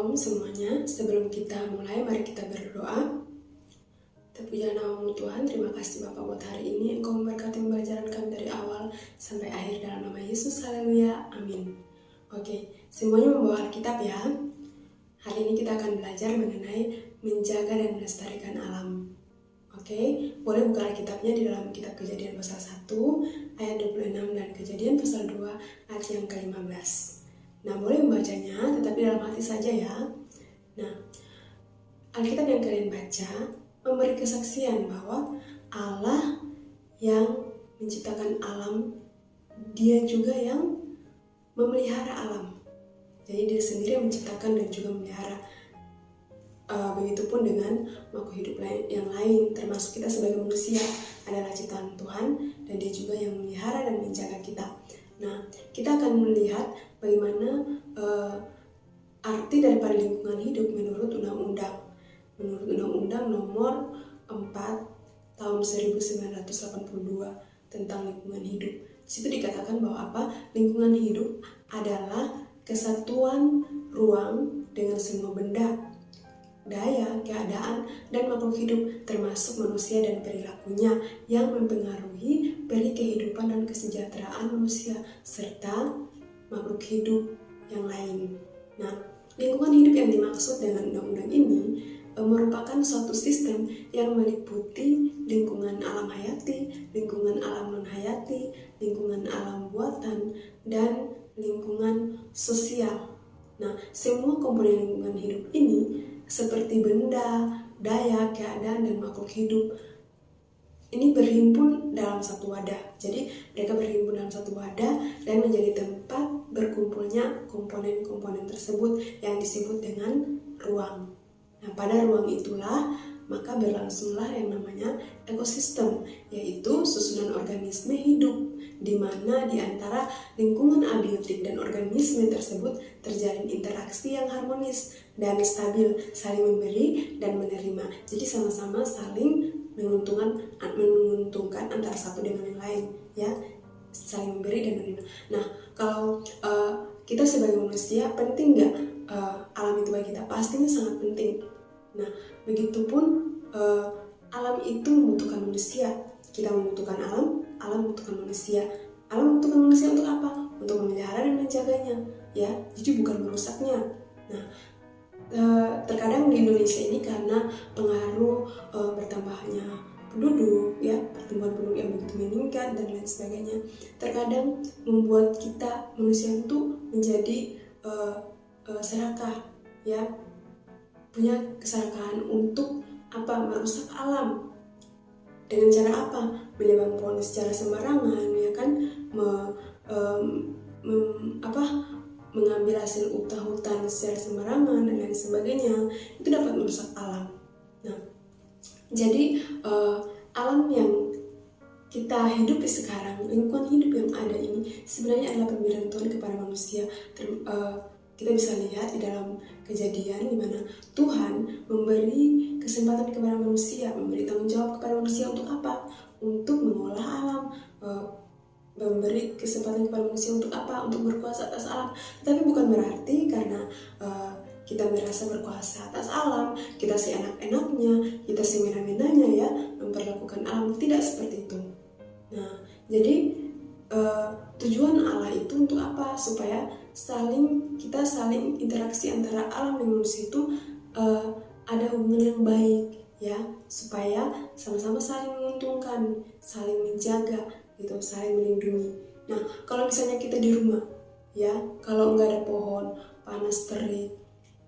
Shalom semuanya. Sebelum kita mulai, mari kita berdoa. Terpujilah namamu Tuhan. Terima kasih Bapak buat hari ini. Engkau memberkati pembelajaran kami dari awal sampai akhir dalam nama Yesus. Haleluya. Amin. Oke, semuanya membawa Alkitab ya. Hari ini kita akan belajar mengenai menjaga dan melestarikan alam. Oke, boleh buka Alkitabnya di dalam kitab Kejadian pasal 1 ayat 26 dan Kejadian pasal 2 ayat yang ke-15. Nah, boleh membacanya, tetapi dalam hati saja ya. Nah, Alkitab yang kalian baca memberi kesaksian bahwa Allah yang menciptakan alam, Dia juga yang memelihara alam. Jadi Dia sendiri yang menciptakan dan juga memelihara. Begitupun dengan makhluk hidup yang lain, termasuk kita sebagai manusia adalah ciptaan Tuhan, dan Dia juga yang memelihara dan menjaga kita. Nah, kita akan melihat bagaimana arti daripada lingkungan hidup menurut undang-undang. Menurut Undang-Undang Nomor 4 Tahun 1982 tentang lingkungan hidup. Di situ dikatakan bahwa apa? Lingkungan hidup adalah kesatuan ruang dengan semua benda, daya, keadaan, dan makhluk hidup termasuk manusia dan perilakunya yang mempengaruhi peri kehidupan dan kesejahteraan manusia serta makhluk hidup yang lain. Nah, lingkungan hidup yang dimaksud dengan undang-undang ini merupakan suatu sistem yang meliputi lingkungan alam hayati, lingkungan alam non-hayati, lingkungan alam buatan, dan lingkungan sosial. Nah, semua komponen lingkungan hidup ini seperti benda, daya, keadaan, dan makhluk hidup ini berhimpun dalam satu wadah. Jadi mereka berhimpun dalam satu wadah dan menjadi tempat berkumpulnya komponen-komponen tersebut yang disebut dengan ruang. Nah, pada ruang itulah maka berlangsunglah yang namanya ekosistem, yaitu susunan organisme hidup, di mana di antara lingkungan abiotik dan organisme tersebut terjalin interaksi yang harmonis dan stabil, saling memberi dan menerima. Jadi sama-sama saling menguntungkan antara satu dengan yang lain, ya, saling memberi dan menerima. Nah, kalau kita sebagai manusia penting nggak alam itu bagi kita? Pastinya sangat penting. Nah, begitupun alam itu membutuhkan manusia. Kita membutuhkan alam, alam membutuhkan manusia. Alam membutuhkan manusia untuk apa? Untuk memelihara dan menjaganya, ya. Jadi bukan merusaknya. Nah, terkadang di Indonesia ini karena pengaruh bertambahnya penduduk, ya, pertumbuhan penduduk yang begitu meningkat dan lain sebagainya, terkadang membuat kita manusia itu menjadi serakah, ya, punya keserakahan untuk apa? Merusak alam. Dengan cara apa? Menebang pohon secara sembarangan, ya kan? Mengambil hasil hutan secara sembarangan dan lain sebagainya, itu dapat merusak alam. Nah, jadi alam yang kita hidupi sekarang, lingkungan hidup yang ada ini sebenarnya adalah pemberian Tuhan kepada manusia. Kita bisa lihat di dalam Kejadian di mana Tuhan memberi kesempatan kepada manusia, memberi tanggung jawab kepada manusia untuk apa? Untuk mengolah alam, memberi kesempatan kepada manusia untuk apa? Untuk berkuasa atas alam. Tapi bukan berarti karena kita merasa berkuasa atas alam, kita seenak-enaknya, kita semena-menanya, ya, memperlakukan alam. Tidak seperti itu. Nah, jadi tujuan Allah itu untuk apa? Supaya kita saling interaksi antara alam dan manusia itu ada hubungan yang baik, ya, supaya sama-sama saling menguntungkan, saling menjaga, gitu, saling melindungi. Nah, kalau misalnya kita di rumah, ya, kalau nggak ada pohon, panas terik,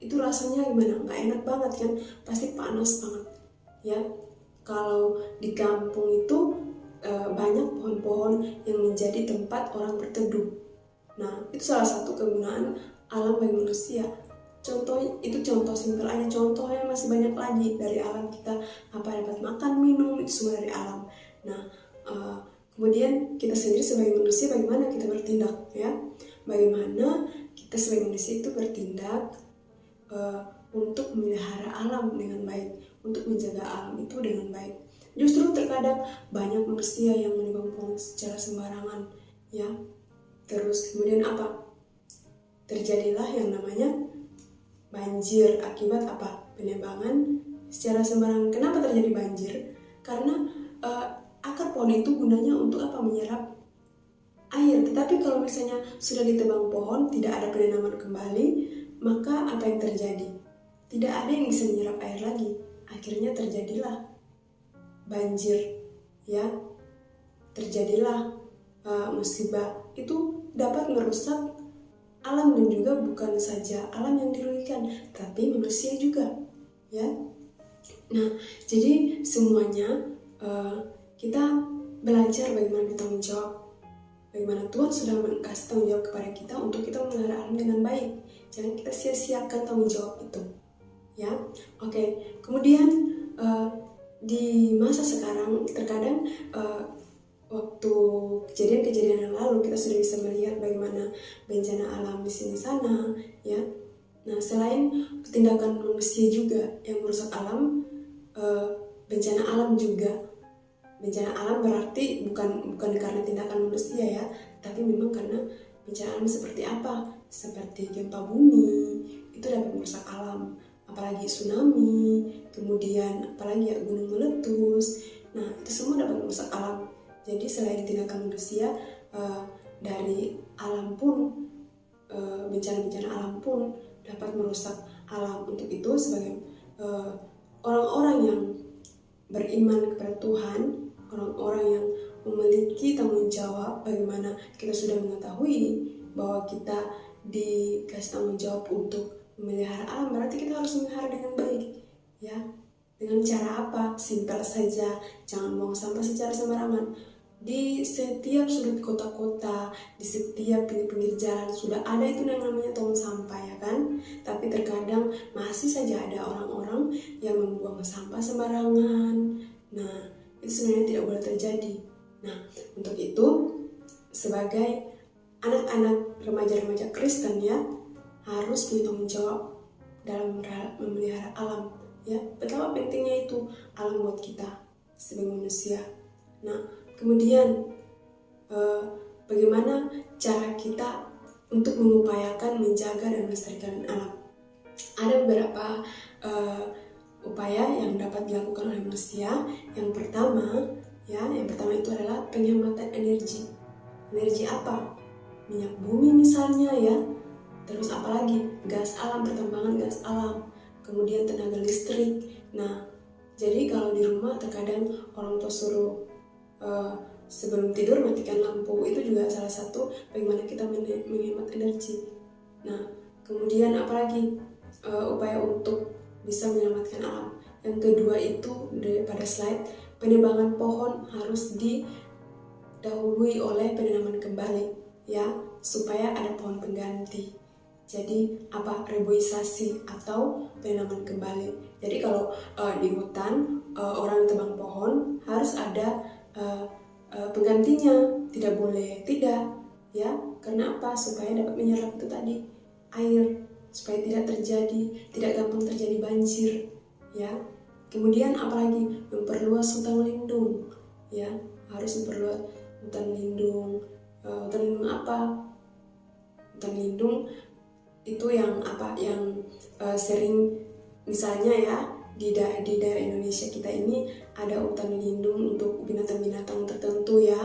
itu rasanya gimana? Nggak enak banget kan? Pasti panas banget, ya. Kalau di kampung itu banyak pohon-pohon yang menjadi tempat orang berteduh. Nah, itu salah satu kegunaan alam bagi manusia. Itu contoh simpel aja. Contohnya masih banyak lagi dari alam kita. Apa, dapat makan, minum, itu semua dari alam. Nah, kemudian kita sendiri sebagai manusia bagaimana kita bertindak, ya? Bagaimana kita sebagai manusia itu bertindak untuk memelihara alam dengan baik, untuk menjaga alam itu dengan baik. Justru terkadang banyak manusia yang menebang pohon secara sembarangan, ya. Terus kemudian apa? Terjadilah yang namanya banjir akibat apa? Penebangan secara sembarangan. Kenapa terjadi banjir? Karena akar pohon itu gunanya untuk apa? Menyerap air. Tetapi kalau misalnya sudah ditebang pohon, tidak ada penanaman kembali, maka apa yang terjadi? Tidak ada yang bisa menyerap air lagi. Akhirnya terjadilah banjir, ya. Terjadilah musibah. Itu dapat merusak alam, dan juga bukan saja alam yang dirugikan, tapi manusia juga, ya. Nah, jadi semuanya kita belajar bagaimana bertanggung jawab, bagaimana Tuhan sudah kasih tanggung jawab kepada kita untuk kita memelihara alam dengan baik. Jangan kita sia-siakan tanggung jawab itu, ya. Oke. Kemudian di masa sekarang terkadang waktu kejadian-kejadian yang lalu kita sudah bisa melihat bagaimana bencana alam di sini sana, ya. Nah, selain tindakan manusia juga yang merusak alam, bencana alam juga. Bencana alam berarti bukan karena tindakan manusia, ya, tapi memang karena bencana alam seperti apa? Seperti gempa bumi, itu dapat merusak alam. Apalagi tsunami, kemudian apalagi ya gunung meletus. Nah, itu semua dapat merusak alam. Jadi selain tindakan manusia, dari alam pun, bencana-bencana alam pun dapat merusak alam. Untuk itu sebagai orang-orang yang beriman kepada Tuhan, orang-orang yang memiliki tanggung jawab, bagaimana kita sudah mengetahui bahwa kita dikasih tanggung jawab untuk memelihara alam, berarti kita harus memelihara dengan baik, ya. Dengan cara apa? Simpel saja, jangan buang sampah secara sembarangan. Di setiap sudut kota-kota, di setiap pinggir-pinggir jalan sudah ada itu yang namanya tong sampah, ya kan? Tapi terkadang masih saja ada orang-orang yang membuang sampah sembarangan. Nah, itu sebenarnya tidak boleh terjadi. Nah, untuk itu sebagai anak-anak remaja-remaja Kristen, ya, harus punya tanggung jawab dalam memelihara alam, ya. Betapa pentingnya itu alam buat kita sebagai manusia. Nah, kemudian bagaimana cara kita untuk mengupayakan menjaga dan melestarikan alam? Ada beberapa upaya yang dapat dilakukan oleh manusia. Yang pertama itu adalah penghematan energi. Energi apa? Minyak bumi misalnya, ya. Terus apalagi? Gas alam, pertambangan gas alam. Kemudian tenaga listrik. Nah, jadi kalau di rumah terkadang orang tua suruh sebelum tidur matikan lampu, itu juga salah satu bagaimana kita menghemat energi. Nah, kemudian apalagi upaya untuk bisa menyelamatkan alam. Yang kedua itu pada slide, penebangan pohon harus didahului oleh penanaman kembali, ya, supaya ada pohon pengganti. Jadi apa? Reboisasi atau penanaman kembali. Jadi kalau di hutan orang tebang pohon harus ada penggantinya, tidak boleh tidak, ya. Karena apa? Supaya dapat menyerap itu tadi air, supaya tidak gampang terjadi banjir, ya. Kemudian apalagi? Memperluas hutan lindung, ya. Harus memperluas hutan lindung. Hutan lindung apa? Hutan lindung itu yang apa? Yang sering misalnya, ya, di daerah Indonesia kita ini ada hutan lindung untuk binatang-binatang tertentu, ya.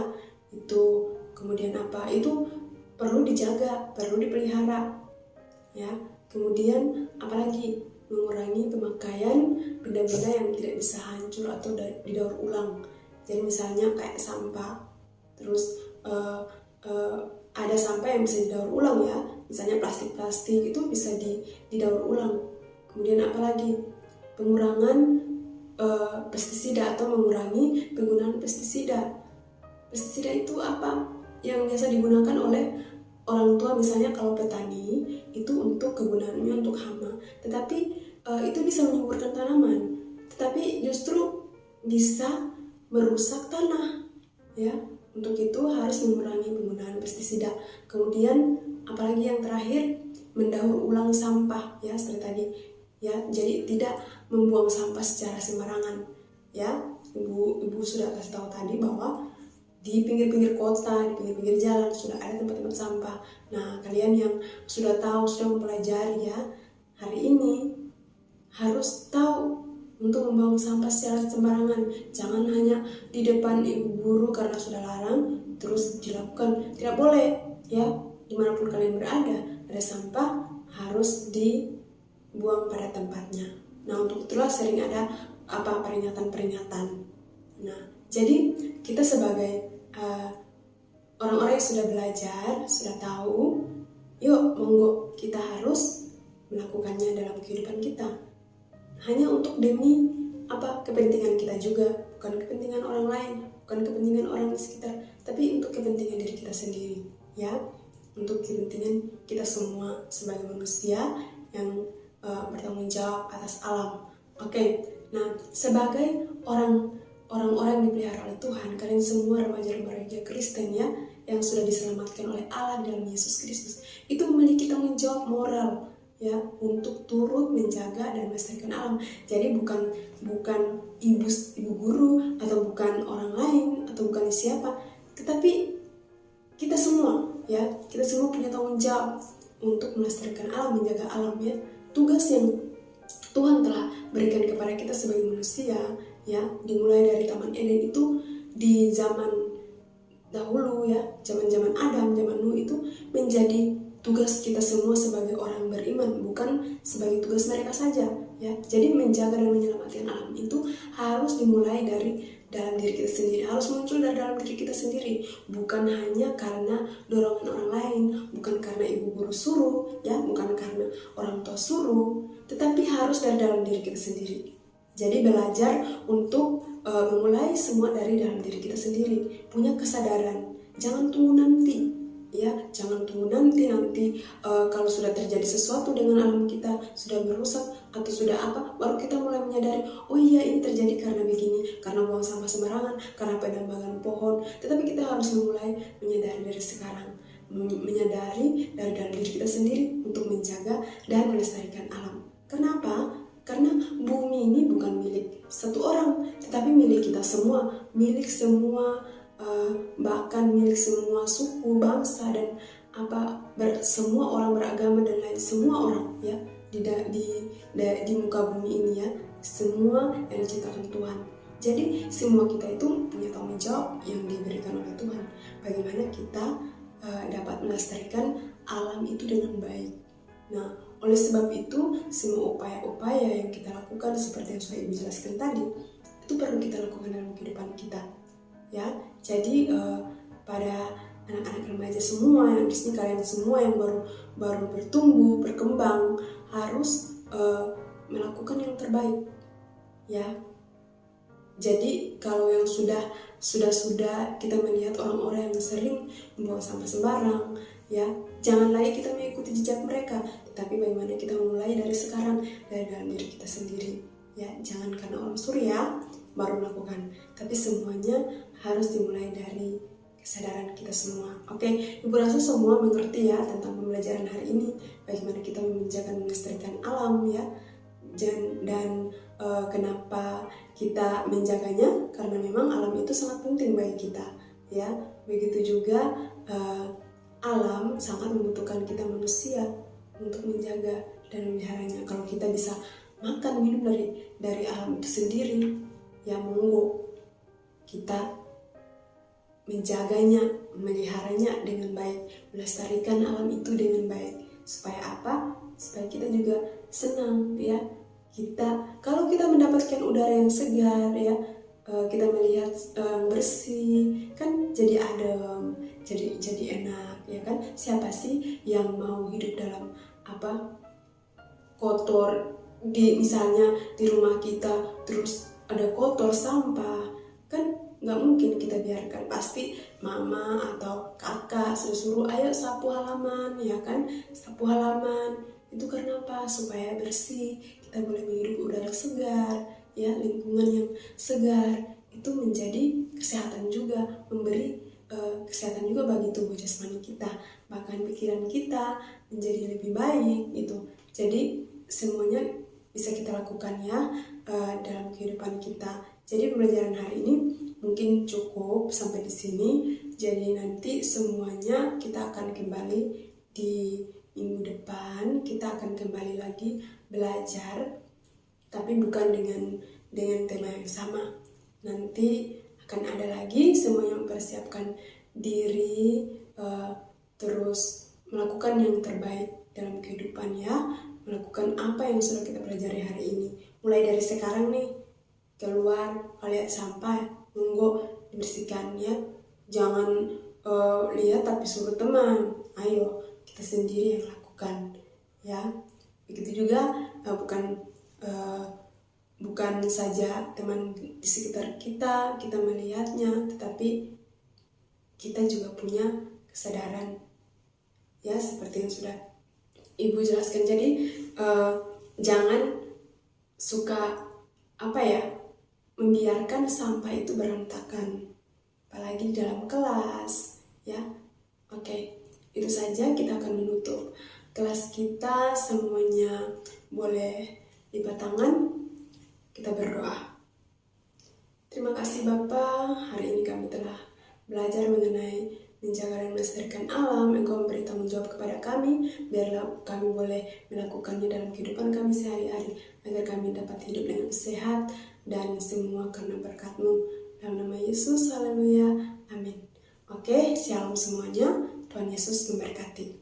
Itu kemudian apa? Itu perlu dijaga, perlu dipelihara, ya. Kemudian apalagi? Mengurangi pemakaian benda-benda yang tidak bisa hancur atau didaur ulang. Jadi misalnya kayak sampah, terus ada sampah yang bisa didaur ulang, ya. Misalnya plastik-plastik itu bisa didaur ulang. Kemudian apalagi? Pengurangan pestisida atau mengurangi penggunaan pestisida. Pestisida itu apa? Yang biasa digunakan oleh orang tua, misalnya kalau petani itu untuk kegunaannya untuk hama, tetapi itu bisa menyuburkan tanaman, tetapi justru bisa merusak tanah, ya. Untuk itu harus mengurangi penggunaan pestisida. Kemudian apalagi yang terakhir, mendaur ulang sampah, ya, seperti tadi, ya. Jadi tidak membuang sampah secara sembarangan, ya. Ibu sudah kasih tahu tadi bahwa di pinggir-pinggir kota, di pinggir-pinggir jalan sudah ada tempat-tempat sampah. Nah, kalian yang sudah tahu, sudah mempelajari, ya, hari ini harus tahu untuk membuang sampah secara sembarangan. Jangan hanya di depan ibu guru karena sudah larang terus dilakukan. Tidak boleh ya, dimanapun kalian berada, ada sampah harus dibuang pada tempatnya. Nah, untuk itulah sering ada peringatan-peringatan. Nah, jadi kita sebagai orang-orang yang sudah belajar, sudah tahu, yuk monggo kita harus melakukannya dalam kehidupan kita. Hanya untuk demi kepentingan kita juga, bukan kepentingan orang lain, bukan kepentingan orang di sekitar, tapi untuk kepentingan diri kita sendiri, ya, untuk kepentingan kita semua sebagai manusia yang bertanggung jawab atas alam. Oke. Nah, sebagai orang-orang yang dipelihara oleh Tuhan, kalian semua remaja-remaja Kristen ya, yang sudah diselamatkan oleh Allah dalam Yesus Kristus, itu memiliki tanggung jawab moral ya untuk turut menjaga dan melestarikan alam. Jadi bukan ibu guru atau bukan orang lain atau bukan siapa, tetapi kita semua ya, kita semua punya tanggung jawab untuk melestarikan alam, menjaga alam ya. Tugas yang Tuhan telah berikan kepada kita sebagai manusia ya, dimulai dari Taman Eden itu di zaman dahulu ya, zaman Adam, zaman Nuh, itu menjadi tugas kita semua sebagai orang beriman, bukan sebagai tugas mereka saja ya. Jadi menjaga dan menyelamatkan alam itu harus dimulai dari dalam diri kita sendiri, harus muncul dari dalam diri kita sendiri, bukan hanya karena dorongan orang lain, bukan karena ibu guru suruh ya, bukan karena orang tua suruh, tetapi harus dari dalam diri kita sendiri. Jadi belajar untuk memulai semua dari dalam diri kita sendiri, punya kesadaran, jangan tunggu nanti ya, jangan tunggu nanti kalau sudah terjadi sesuatu dengan alam kita, sudah merusak atau sudah baru kita mulai menyadari, oh iya ini terjadi karena begini, karena buang sampah sembarangan, karena penebangan pohon. Tetapi kita harus memulai menyadari dari sekarang, menyadari dari dalam diri kita sendiri untuk menjaga dan melestarikan alam. Kenapa? Karena bumi ini bukan milik satu orang, tetapi milik kita semua, milik semua, bahkan milik semua suku, bangsa, dan semua orang beragama dan lain, semua orang ya di muka bumi ini ya, semua yang diciptakan Tuhan. Jadi semua kita itu punya tanggung jawab yang diberikan oleh Tuhan, bagaimana kita dapat melestarikan alam itu dengan baik. Nah, oleh sebab itu semua upaya-upaya yang kita lakukan seperti yang sudah Ibu jelaskan tadi, itu perlu kita lakukan dalam kehidupan kita ya. Jadi pada anak-anak remaja semua yang di sini, kalian semua yang baru bertumbuh, berkembang, harus melakukan yang terbaik ya. Jadi kalau yang sudah kita melihat orang-orang yang sering membuang sampah sembarang ya, jangan lagi kita mengikuti jejak mereka, tetapi bagaimana kita memulai dari sekarang, dari dalam diri kita sendiri ya. Jangan karena orang suruh ya baru melakukan, tapi semuanya harus dimulai dari kesadaran kita semua. Oke, Ibu rasa semua mengerti ya tentang pembelajaran hari ini, bagaimana kita menjaga dan melestarikan alam ya, dan kenapa kita menjaganya, karena memang alam itu sangat penting bagi kita ya. Begitu juga alam sangat membutuhkan kita manusia untuk menjaga dan memeliharanya. Kalau kita bisa makan minum dari alam itu sendiri ya, monggo kita menjaganya, memeliharanya dengan baik, melestarikan alam itu dengan baik. Supaya apa? Supaya kita juga senang ya. Kalau kita mendapatkan udara yang segar ya, kita melihat bersih, kan jadi adem, jadi enak ya kan. Siapa sih yang mau hidup dalam kotor, misalnya di rumah kita terus ada kotor, sampah, kan nggak mungkin kita biarkan. Pasti mama atau kakak suruh ayo sapu halaman ya kan, sapu halaman. Itu karena apa? Supaya bersih, kita boleh menghirup udara segar ya, lingkungan yang segar. Itu menjadi kesehatan juga, memberi kesehatan juga bagi tubuh jasmani kita, bahkan pikiran kita menjadi lebih baik gitu. Jadi semuanya bisa kita lakukan ya dalam kehidupan kita. Jadi pembelajaran hari ini mungkin cukup sampai di sini. Jadi nanti semuanya kita akan kembali di minggu depan kita akan kembali lagi belajar, tapi bukan dengan tema yang sama. Nanti akan ada lagi, semuanya mempersiapkan diri, terus melakukan yang terbaik dalam kehidupan ya, melakukan apa yang sudah kita pelajari hari ini. Mulai dari sekarang nih, keluar lihat sampah, monggo dibersihkan ya, jangan lihat tapi suruh teman. Ayo kita sendiri yang lakukan ya. Begitu juga bukan saja teman di sekitar kita melihatnya, tetapi kita juga punya kesadaran ya, seperti yang sudah Ibu jelaskan. Jadi jangan suka membiarkan sampah itu berantakan, apalagi dalam kelas ya. Oke, itu saja, kita akan menutup kelas kita. Semuanya boleh lipat tangan, kita berdoa. Terima kasih Bapak, hari ini kami telah belajar mengenai menjaga dan melestarikan alam. Engkau memberi tanggung jawab kepada kami, biarlah kami boleh melakukannya dalam kehidupan kami sehari-hari, agar kami dapat hidup dengan sehat dan semua karena berkat-Mu. Dalam nama Yesus, haleluya, amin. Oke, shalom semuanya, Tuhan Yesus memberkati.